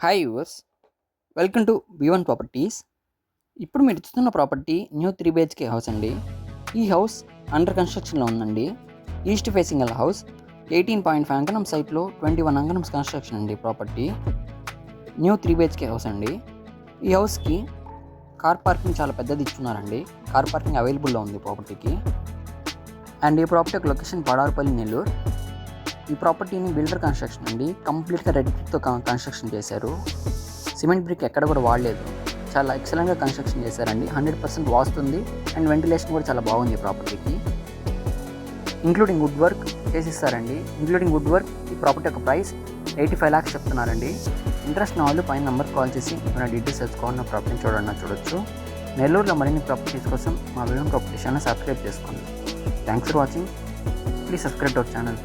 Hi yours, welcome to B1 properties. ఇప్పుడు మీరు చూస్తున్న ప్రాపర్టీ న్యూ 3 BHK హౌస్ అండి. ఈ హౌస్ అండర్ కన్స్ట్రక్షన్లో ఉందండి. ఈస్ట్ ఫేసింగ్ గల హౌస్ 18.5 అంకణం సైట్లో 21 అంకణమ్స్ కన్స్ట్రక్షన్ అండి. ప్రాపర్టీ న్యూ 3 BHK హౌస్ అండి. ఈ హౌస్కి కార్ పార్కింగ్ చాలా పెద్దది ఇచ్చున్నారండి. కార్ పార్కింగ్ అవైలబుల్లో ఉంది ప్రాపర్టీకి. అండ్ ఈ ప్రాపర్టీ యొక్క లొకేషన్ పడారుపల్లి, నెల్లూరు. ఈ ప్రాపర్టీని బిల్డర్ కన్స్ట్రక్షన్ అండి. కంప్లీట్గా రెడ్ బ్రిక్తో కన్స్ట్రక్షన్ చేశారు. సిమెంట్ బ్రిక్ ఎక్కడ కూడా వాడలేదు. చాలా ఎక్సలెంట్గా కన్స్ట్రక్షన్ చేశారండి. 100% వాస్తుంది అండ్ వెంటిలేషన్ కూడా చాలా బాగుంది ఈ ప్రాపర్టీకి. ఇంక్లూడింగ్ వుడ్ వర్క్ చేసిస్తారండి. ఇంక్లూడింగ్ వుడ్ వర్క్ ఈ ప్రాపర్టీ యొక్క ప్రైస్ 85 lakhs చెప్తున్నారండి. ఇంట్రెస్ట్ ఉన్న వాళ్ళు పైన నెంబర్ కాల్ చేసి మన డీటెయిల్స్ తెలుసుకోవాలన్న ప్రాపర్టీని చూడొచ్చు. నెల్లూరులో మరిన్ని ప్రాపర్టీస్ కోసం మా B1 ప్రాపర్టీ ఛానల్ సబ్స్క్రైబ్ చేసుకోండి. Thanks for watching. Please subscribe to our channel.